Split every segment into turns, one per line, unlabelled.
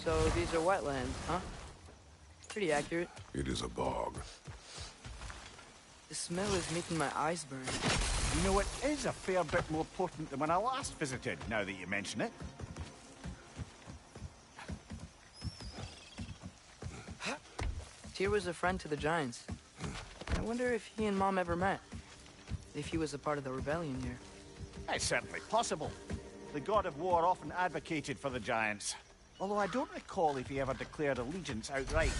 So these are wetlands, huh? Pretty accurate.
It is a bog.
The smell is making my eyes burn.
You know, it is a fair bit more potent than when I last visited, now that you mention it.
Tyr was a friend to the Giants. I wonder if he and Mom ever met. If he was a part of the rebellion here.
It's certainly possible. The god of war often advocated for the Giants. Although I don't recall if he ever declared allegiance outright.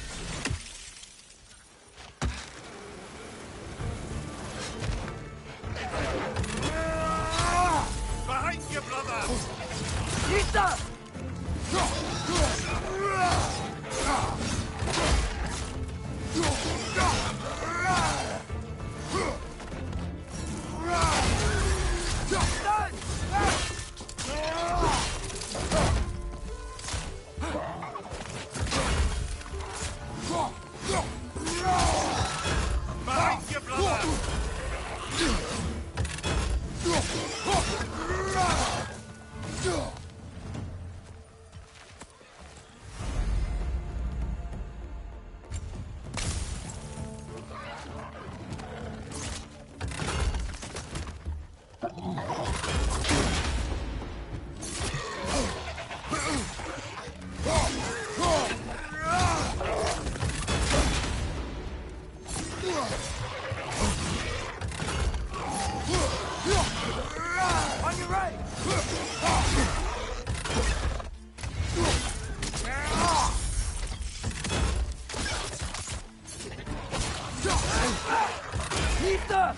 Behind you, brother!
Nita!
Behind you, brother!
On your right! Nita!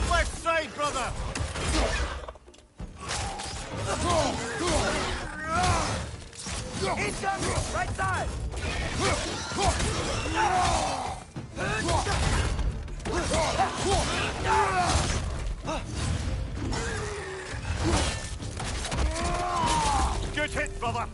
Left side, brother!
Incoming! Right side!
Good hit, brother!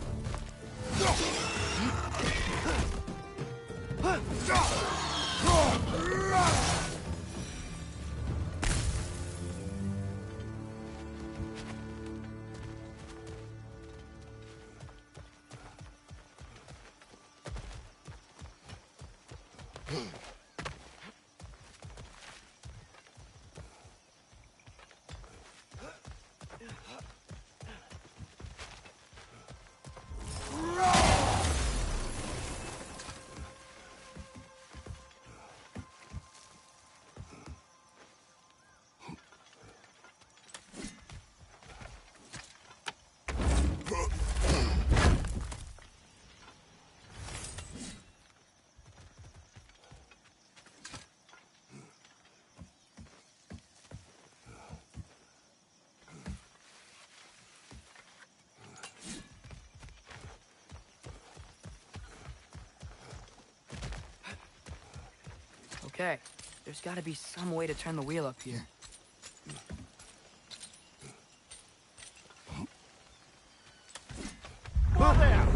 Okay, there's gotta be some way to turn the wheel up here.
Well there!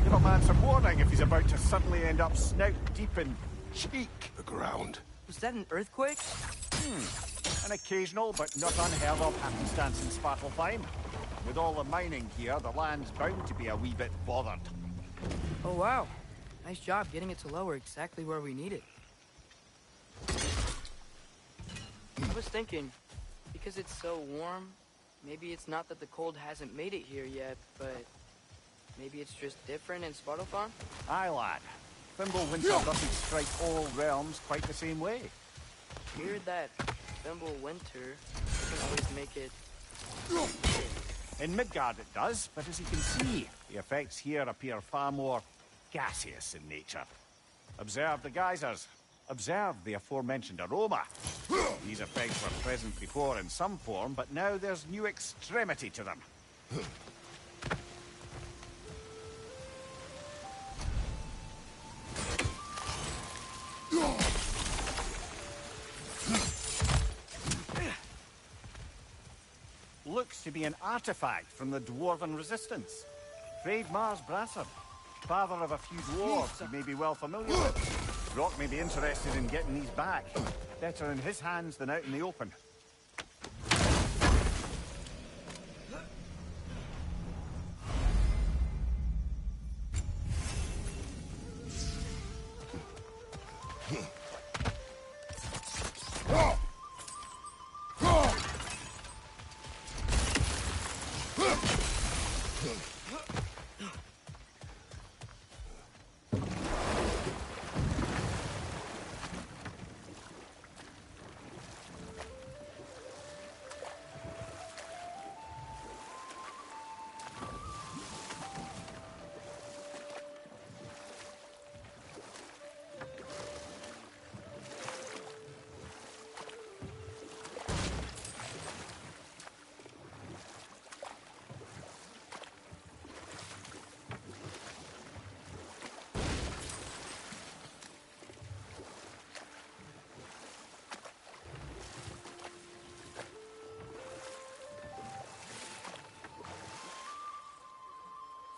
Give a man some warning if he's about to suddenly end up snout deep in cheek.
The ground.
Was that an earthquake?
An occasional but not unheard of happenstance in Svartalfheim. With all the mining here, the land's bound to be a wee bit bothered.
Oh wow. Nice job getting it to lower exactly where we need it. I was thinking, because it's so warm, maybe it's not that the cold hasn't made it here yet, but maybe it's just different in Svartalfheim?
Aye, lad. Fimbulwinter doesn't strike all realms quite the same way.
Weird that Fimbulwinter doesn't always make it...
In Midgard it does, but as you can see, the effects here appear far more gaseous in nature. Observe the geysers. Observe the aforementioned aroma. These effects were present before in some form, but now there's new extremity to them. Looks to be an artifact from the Dwarven Resistance. Freydmar's Brassard. father of a few dwarves you may be well familiar with. Rock may be interested in getting these back. Better in his hands than out in the open.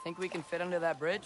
Think we can fit under that bridge?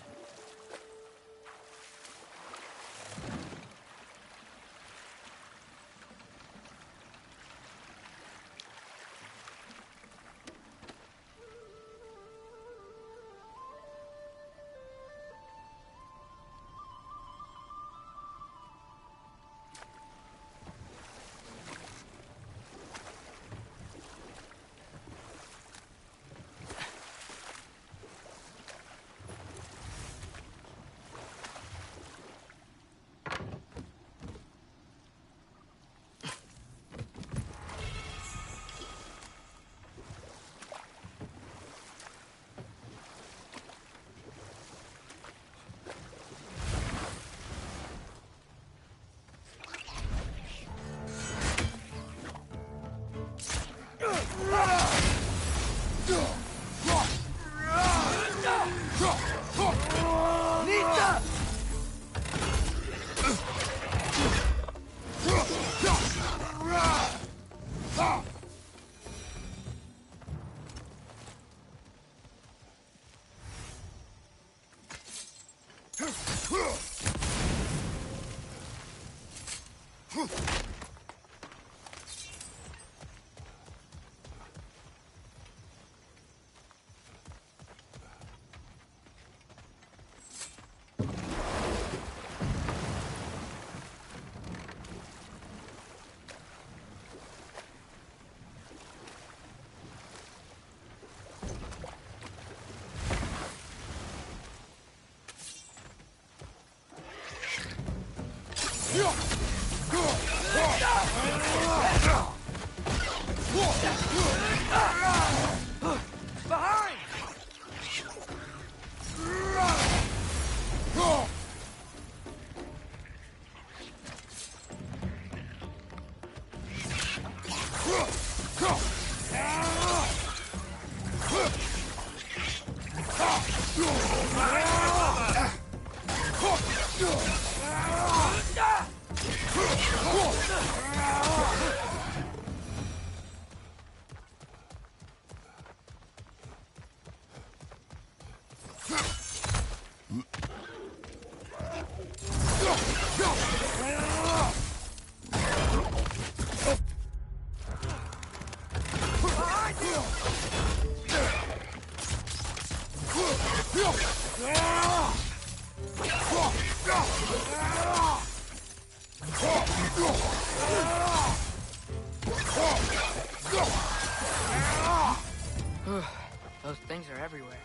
Those things are everywhere.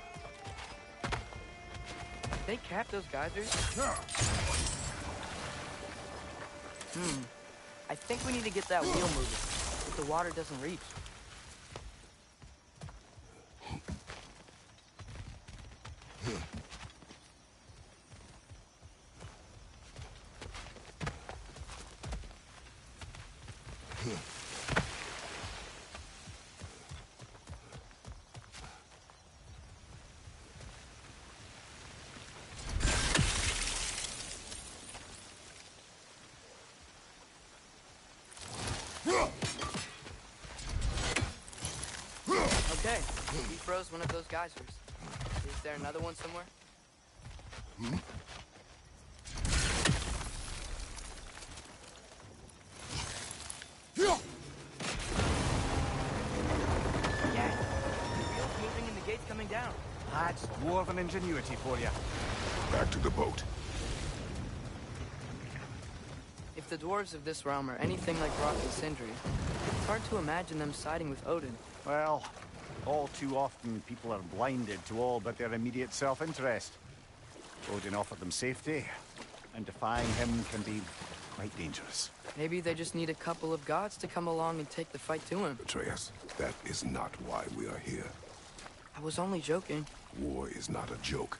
Did they cap those geysers? I think we need to get that wheel moving, if the water doesn't reach. Okay, we froze one of those geysers. Is there another one somewhere? Yeah. The wheel's moving and the gate's coming down.
That's dwarven ingenuity for you.
Back to the boat.
If the dwarves of this realm are anything like Rock and Sindri, it's hard to imagine them siding with Odin.
Well, all too often people are blinded to all but their immediate self-interest. Odin offered them safety, and defying him can be quite dangerous.
Maybe they just need a couple of gods to come along and take the fight to him.
Atreus, that is not why we are here.
I was only joking.
War is not a joke,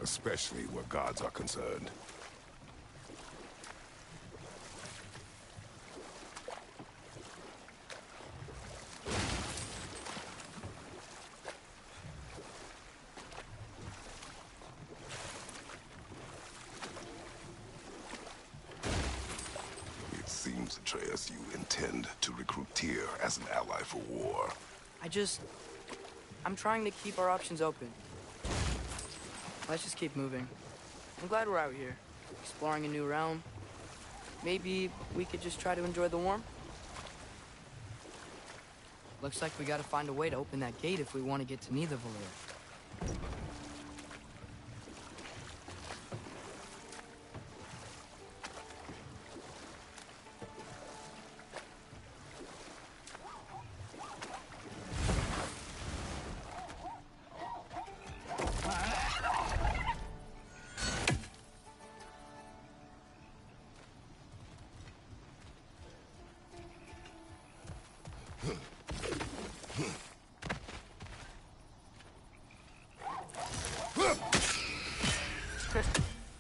especially where gods are concerned. It seems, Atreus, you intend to recruit Tyr as an ally for war.
I'm trying to keep our options open. Let's just keep moving. I'm glad we're out here, exploring a new realm. Maybe we could just try to enjoy the warmth? Looks like we gotta find a way to open that gate if we want to get to Nidavellir.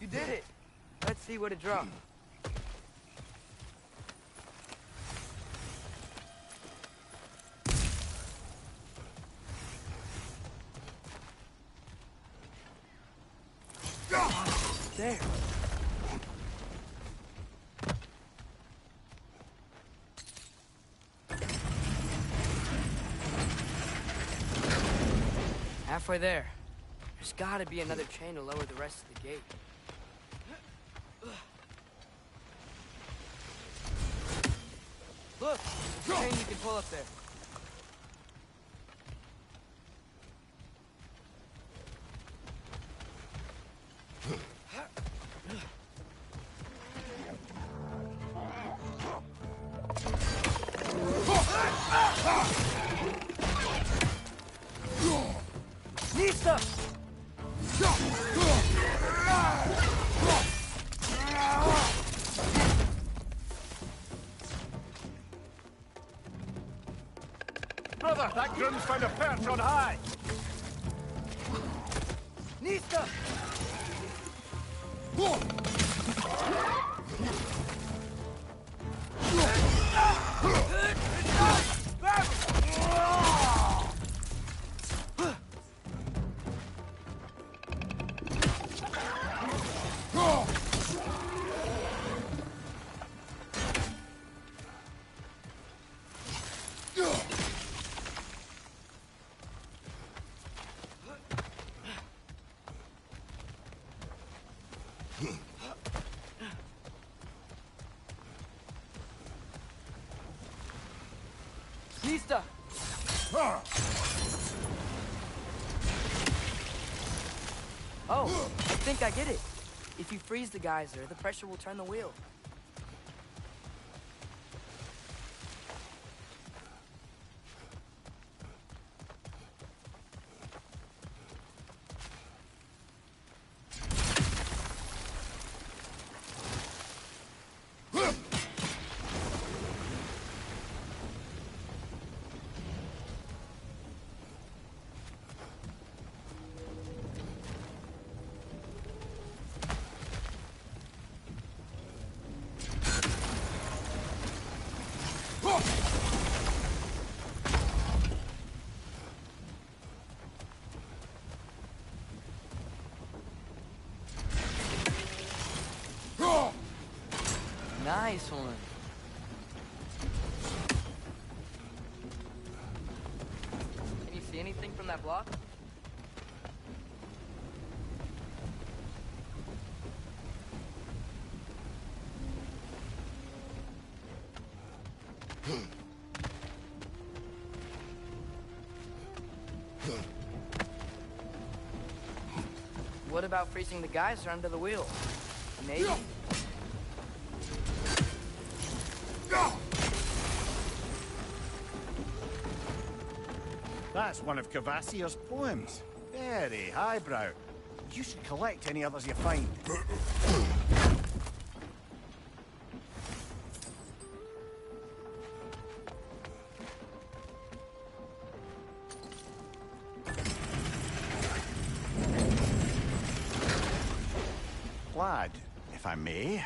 You did it! Let's see what it dropped. There. Halfway there. There's gotta be another chain to lower the rest of the gate. Look! There's a chain you can pull up there. Nista!
Brother, that groom's found a perch on high!
Nista! Nista! Oh, I think I get it. If you freeze the geyser, the pressure will turn the wheel. Nice one. Can you see anything from that block? What about freezing the geyser under the wheel? Maybe.
That's one of Cavassier's poems. Very highbrow. You should collect any others you find. Lad, if I may,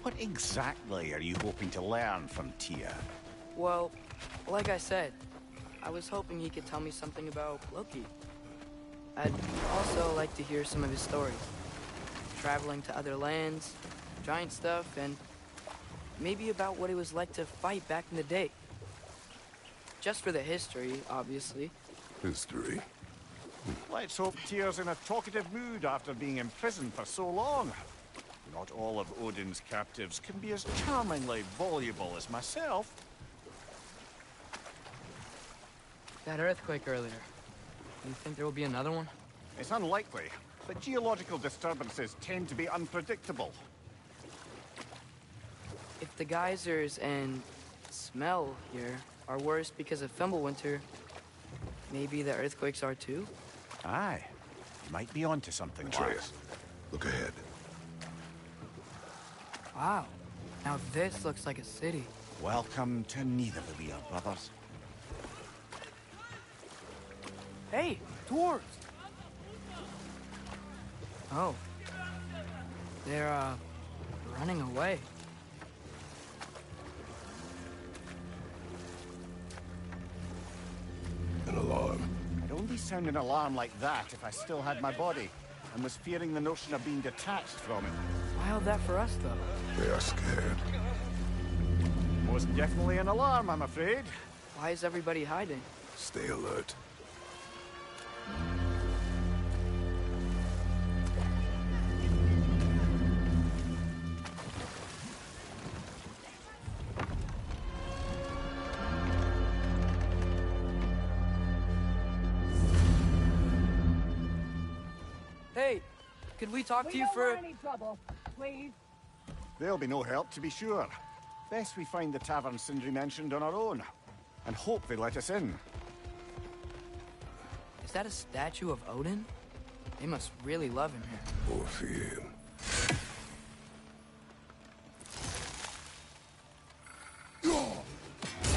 what exactly are you hoping to learn from Tyr?
Well, like I said, I was hoping he could tell me something about Loki. I'd also like to hear some of his stories. Traveling to other lands, giant stuff, and maybe about what it was like to fight back in the day. Just for the history, obviously.
History.
Let's hope Tyr's in a talkative mood after being imprisoned for so long. Not all of Odin's captives can be as charmingly voluble as myself.
That earthquake earlier. You think there will be another one?
It's unlikely, but geological disturbances tend to be unpredictable.
If the geysers and smell here are worse because of Fimbulwinter, maybe the earthquakes are too?
Aye. You might be onto something, lad.
Atreus, look ahead.
Wow. Now this looks like a city.
Welcome to Nidavellir, brothers.
Hey, dwarves! Oh. They're, running away.
An alarm.
I'd only sound an alarm like that if I still had my body, and was fearing the notion of being detached from it.
Wild that for us, though.
They are scared.
Most definitely an alarm, I'm afraid.
Why is everybody hiding?
Stay alert.
Hey, could we talk to you
don't
for...
want any trouble, please.
There'll be no help, to be sure. Best we find the tavern Sindri mentioned on our own, and hope they let us in.
Is that a statue of Odin? They must really love him here.
Or fear him.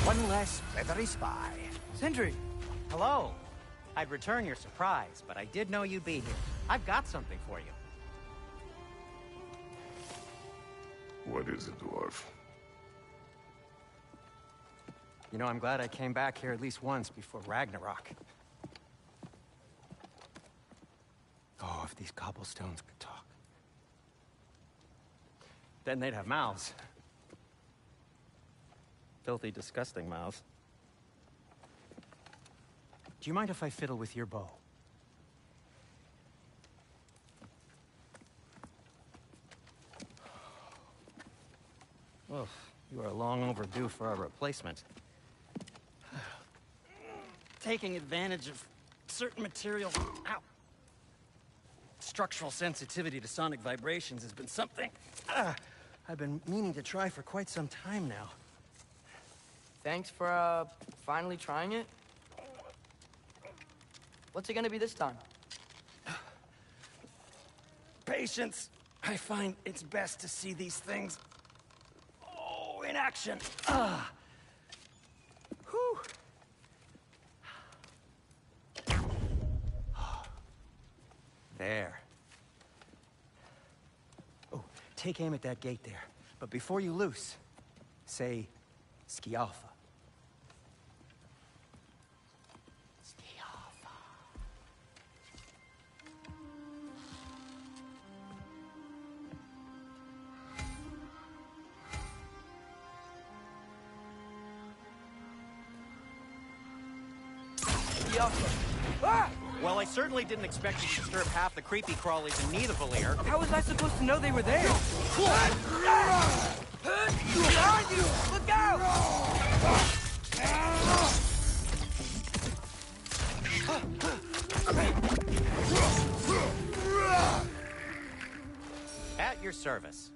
One less feathery spy.
Sindri!
Hello. I'd return your surprise, but I did know you'd be here. I've got something for you.
What is it, dwarf?
You know, I'm glad I came back here at least once before Ragnarok. Oh, if these cobblestones could talk. Then they'd have mouths. Filthy, disgusting mouths. Do you mind if I fiddle with your bow? Well, you are long overdue for a replacement. Taking advantage of certain materials. Ow! Structural sensitivity to sonic vibrations has been something I've been meaning to try for quite some time now.
Thanks for, finally trying it. What's it gonna be this time?
Patience. I find it's best to see these things, in action. Whew. There. Oh, take aim at that gate there. But before you loose, say, Skialfa. Skialfa.
Ah!
Well, I certainly didn't expect you to disturb half the creepy crawlies in Nidavellir.
How was I supposed to know they were there? Behind you! Look out!
At your service.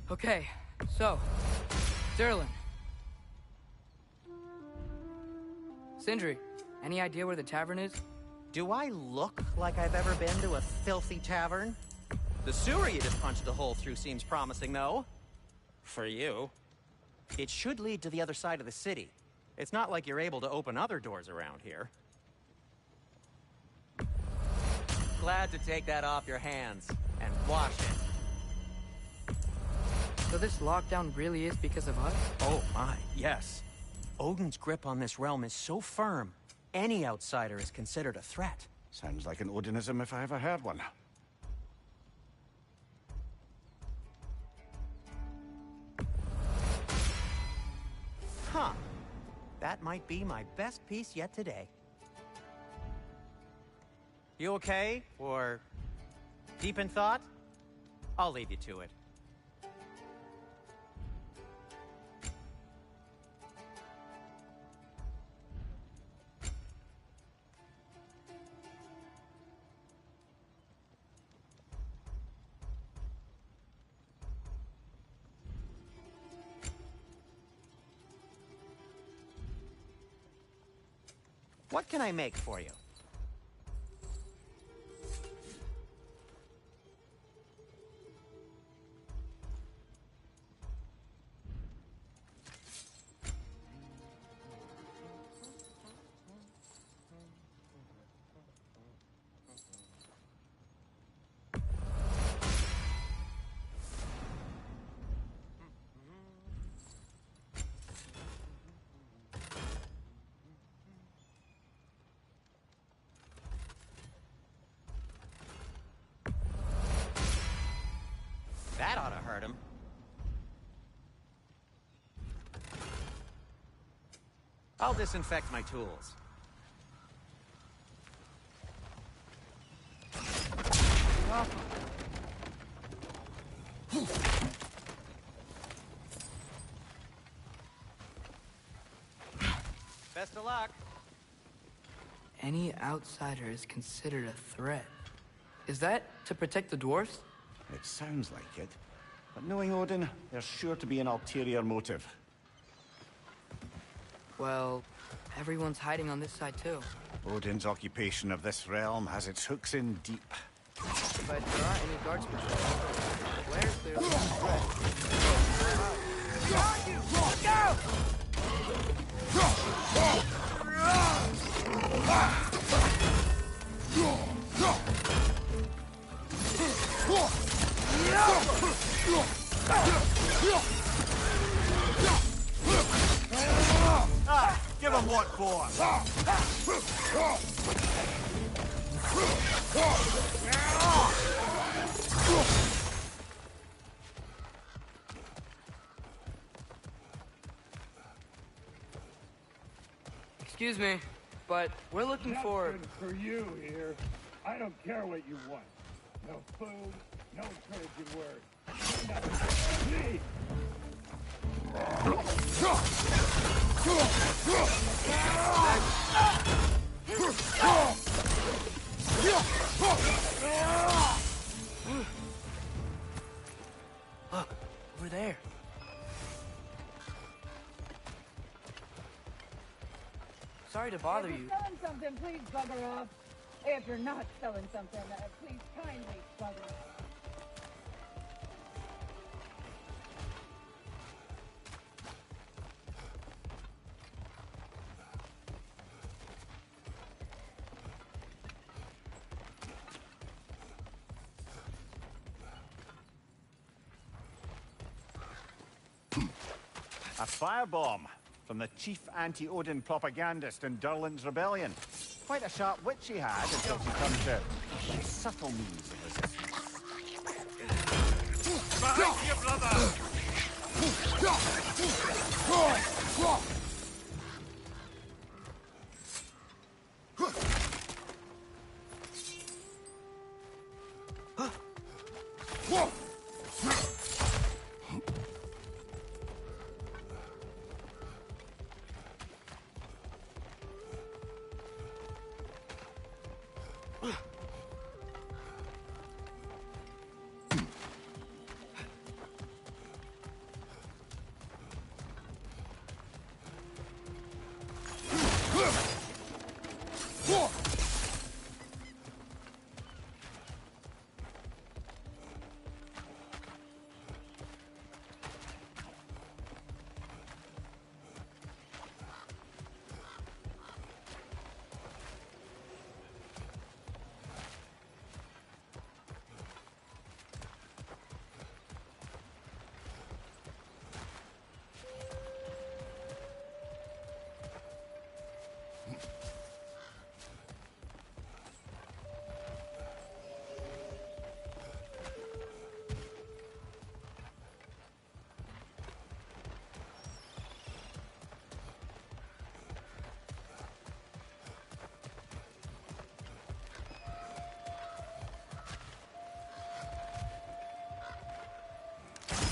Okay, so, Sterling. Sindri, any idea where the tavern is?
Do I look like I've ever been to a filthy tavern? The sewer you just punched a hole through seems promising, though. For you. It should lead to the other side of the city. It's not like you're able to open other doors around here. Glad to take that off your hands and wash it.
So this lockdown really is because of us?
Oh my, yes. Odin's grip on this realm is so firm, any outsider is considered a threat.
Sounds like an Odinism if I ever heard one.
Huh. That might be my best piece yet today. You okay? Or deep in thought? I'll leave you to it. What can I make for you? That ought to hurt him. I'll disinfect my tools. Best of luck.
Any outsider is considered a threat. Is that to protect the dwarfs?
It sounds like it. But knowing Odin, there's sure to be an ulterior motive.
Well, everyone's hiding on this side too.
Odin's occupation of this realm has its hooks in deep.
But there aren't any guards patrolling. Where's clearly a threat?
Give him what for!
Excuse me, but we're looking for...
Nothing for you here. I don't care what you want. No food, no encouraging words. Nothing for me.
Look, over there. Sorry to bother
If
you.
you're selling something, please bugger off. If you're not selling something, please kindly bugger off.
A firebomb from the chief anti-Odin propagandist in Durlin's rebellion. Quite a sharp wit she had until she turned to subtle means of resistance.
Behind you, brother!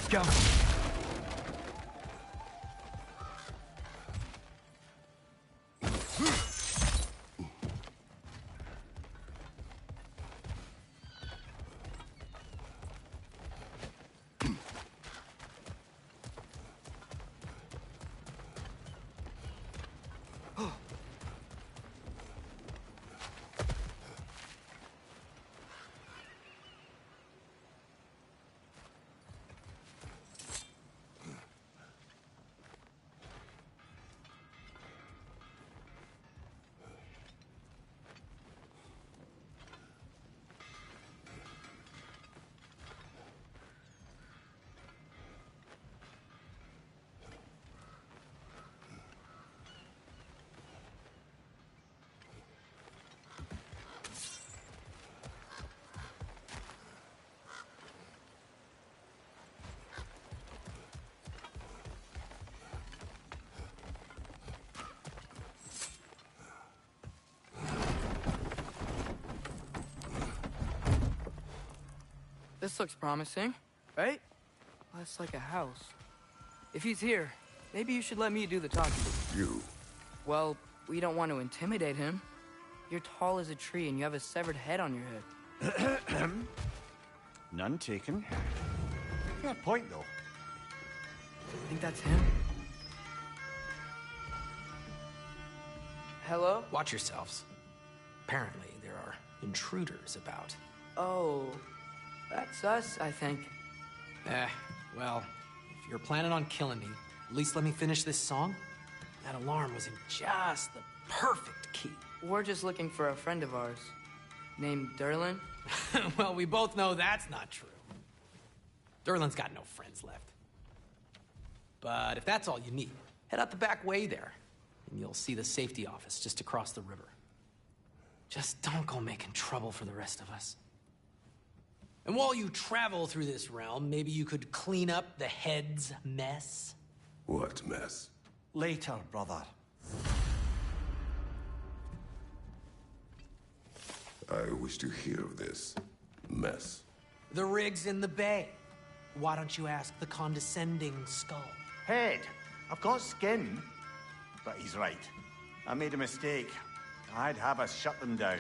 go.
This looks promising, right? Well, that's like a house. If he's here, maybe you should let me do the talking.
You.
Well, we don't want to intimidate him. You're tall as a tree and you have a severed head on your head.
None taken. Fair point, though.
Think that's him? Hello?
Watch yourselves. Apparently, there are intruders about.
Oh, that's us, I think.
Well, if you're planning on killing me, at least let me finish this song. That alarm was in just the perfect key.
We're just looking for a friend of ours, named Durlin.
Well, we both know that's not true. Durlin's got no friends left. But if that's all you need, head out the back way there, and you'll see the safety office just across the river. Just don't go making trouble for the rest of us. And while you travel through this realm, maybe you could clean up the head's mess?
What mess?
Later, brother.
I wish to hear of this mess.
The rig's in the bay. Why don't you ask the condescending skull?
Head, I've got skin. But he's right. I made a mistake. I'd have us shut them down.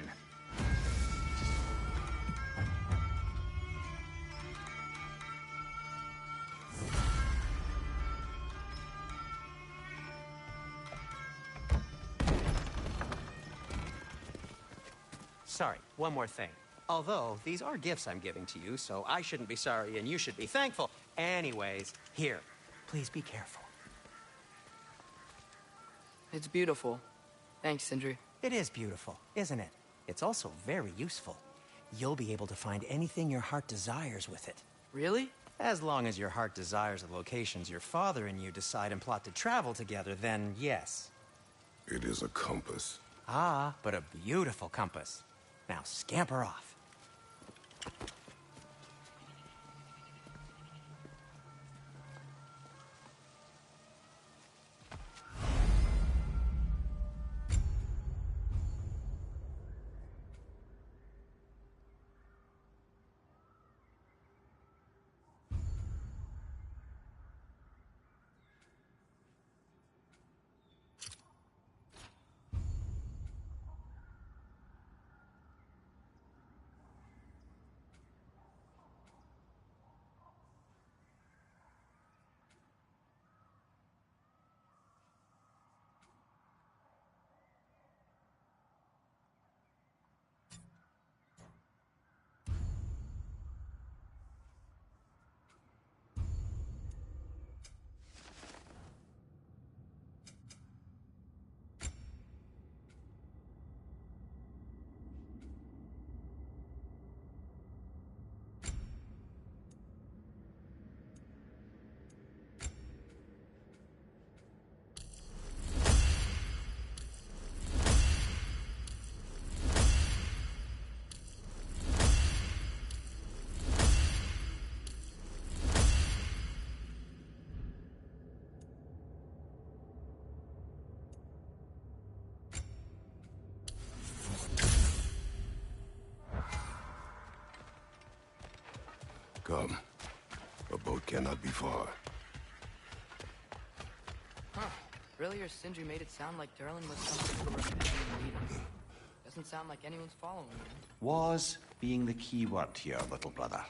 Sorry, one more thing. Although, these are gifts I'm giving to you, so I shouldn't be sorry and you should be thankful. Anyways, here, please be careful.
It's beautiful. Thanks, Sindri.
It is beautiful, isn't it? It's also very useful. You'll be able to find anything your heart desires with it.
Really?
As long as your heart desires the locations your father and you decide and plot to travel together, then yes.
It is a compass.
Ah, but a beautiful compass. Now scamper off.
cannot be far.
Huh. Earlier, Sindri made it sound like Durlin was some sort of rebellion leader. Doesn't sound like anyone's following him.
Was being the key word here, little brother.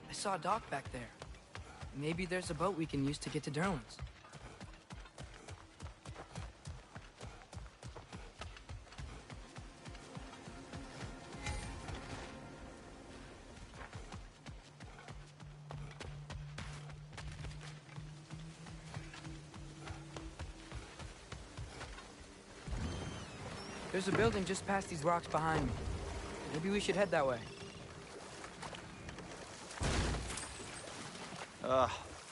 I saw a dock back there. Maybe there's a boat we can use to get to Durlin's. There's a building just past these rocks behind me. Maybe we should head that way.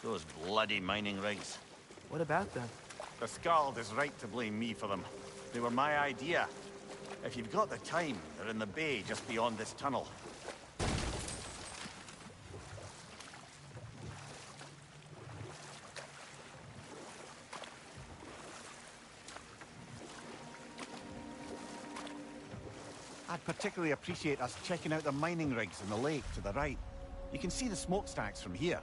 Those bloody mining rigs.
What about them?
The Skald is right to blame me for them. They were my idea. If you've got the time, they're in the bay just beyond this tunnel. I'd particularly appreciate us checking out the mining rigs in the lake to the right. You can see the smokestacks from here.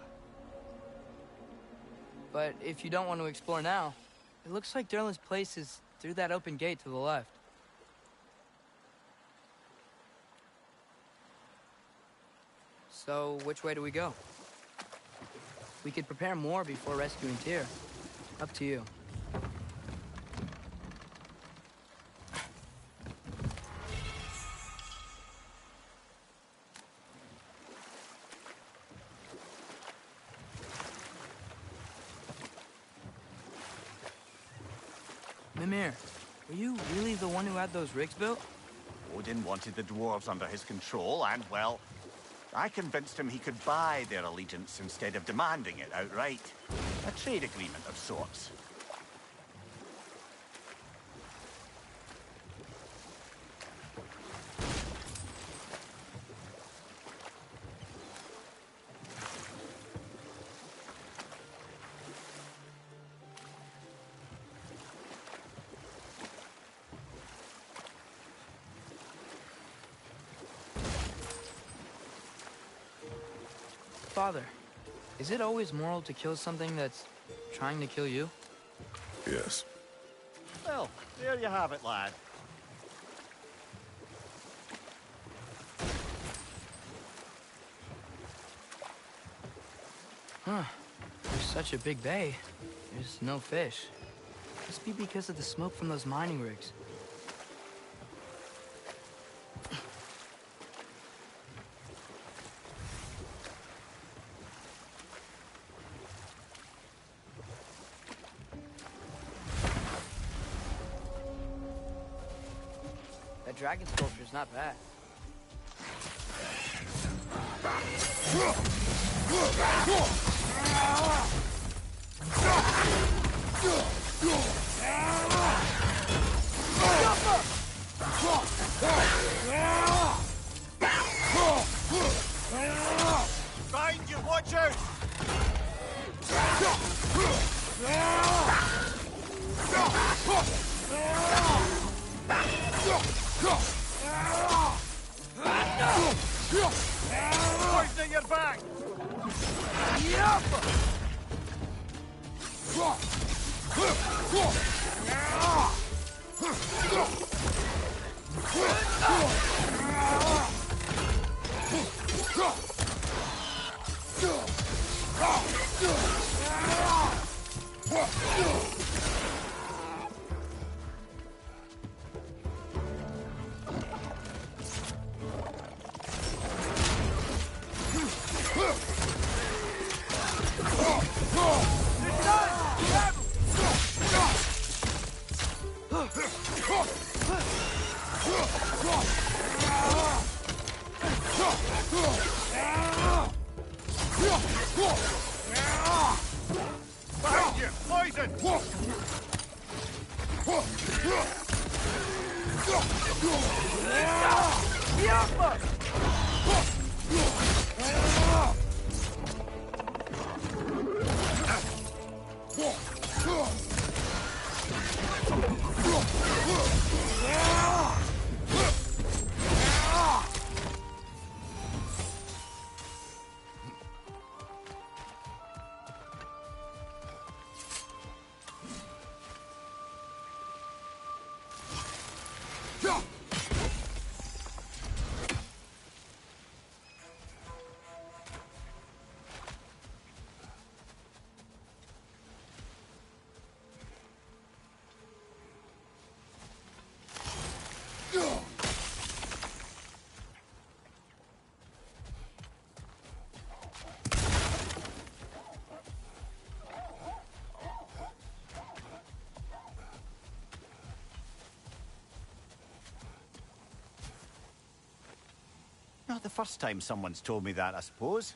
But if you don't want to explore now, it looks like Durlin's place is through that open gate to the left. So, which way do we go? We could prepare more before rescuing Tyr. Up to you. Mimir, were you really the one who had those rigs built?
Odin wanted the dwarves under his control, and, well, I convinced him he could buy their allegiance instead of demanding it outright. A trade agreement of sorts.
Father, is it always moral to kill something that's trying to kill you?
Yes.
Well, there you have it, lad.
Huh. There's such a big bay. There's no fish. Must be because of the smoke from those mining rigs. That dragon sculpture's not bad.
Find you, watch out! Poisoning your back! Behind you! Poison!
Not the first time someone's told me that, I suppose.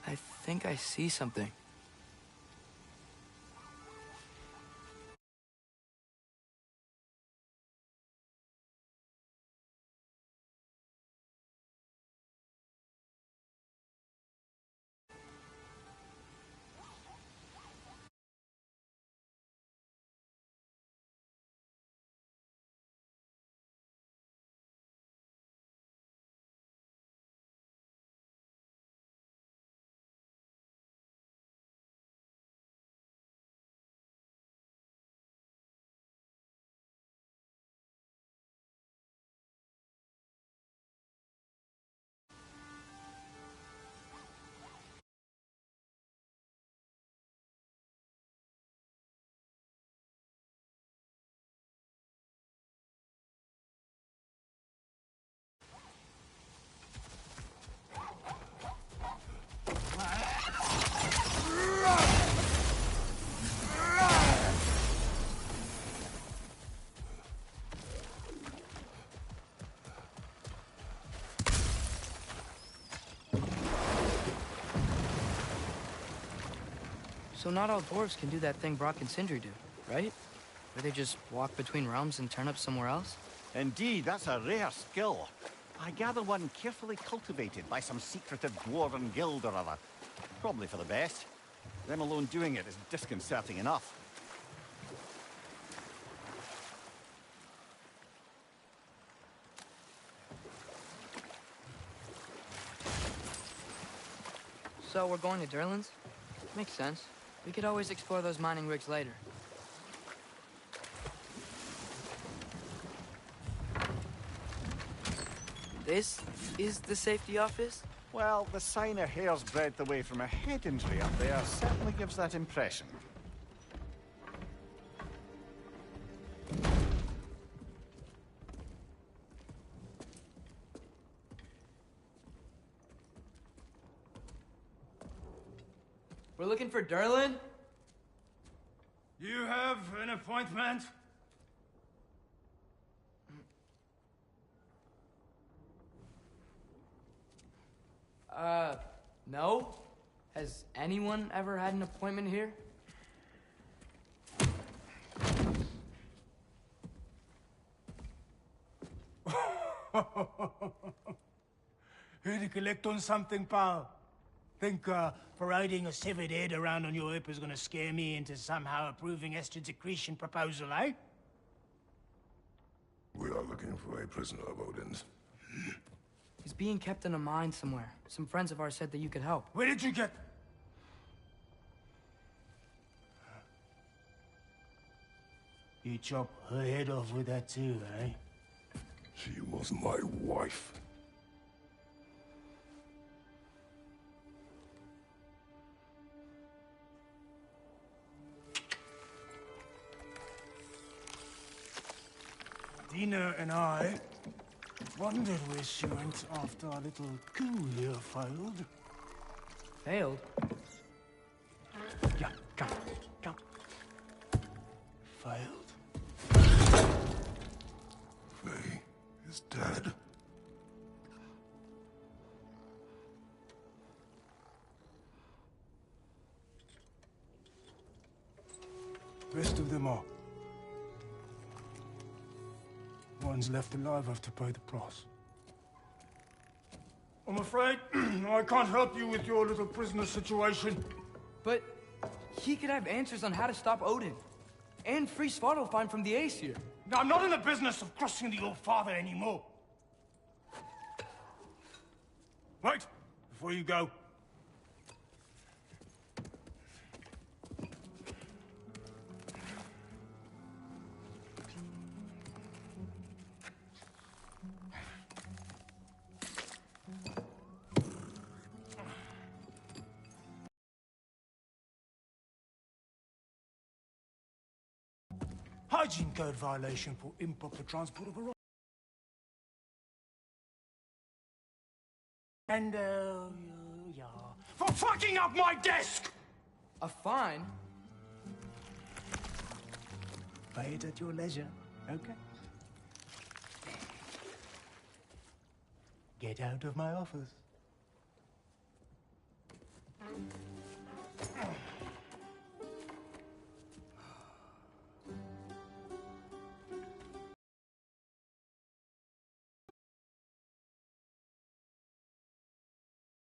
I think I see something. So not all dwarves can do that thing Brock and Sindri do, right? Where they just walk between realms and turn up somewhere else?
Indeed, that's a rare skill. I gather one carefully cultivated by some secretive dwarven guild or other. Probably for the best. Them alone doing it is disconcerting enough.
So we're going to Durlan's? Makes sense. We could always explore those mining rigs later. This is the safety office?
Well, the sign a hair's breadth away from a head injury up there certainly gives that impression.
We're looking for Durlan?
You have an appointment?
No? Has anyone ever had an appointment here?
Here to collect on something, pal? Think, parading a severed head around on your hip is gonna scare me into somehow approving Estrid's accretion proposal, eh?
We are looking for a prisoner of Odin's.
He's being kept in a mine somewhere. Some friends of ours said that you could help.
Where did you get... You chop her head off with that too, eh?
She was my wife.
Dina and I wondered where she went after our little coup here failed.
Failed?
Yeah, come. Failed.
Faye is dead.
Rest of them are. Ones left alive have to pay the price. I'm afraid I can't help you with your little prisoner situation.
But he could have answers on how to stop Odin. And free Svartalfheim from the Aesir.
Now, I'm not in the business of crossing the old father anymore. Wait, before you go. Hygiene code violation for improper transport of a rock. And, yeah. For fucking up my desk!
A fine?
Pay it at your leisure, okay? Get out of my office.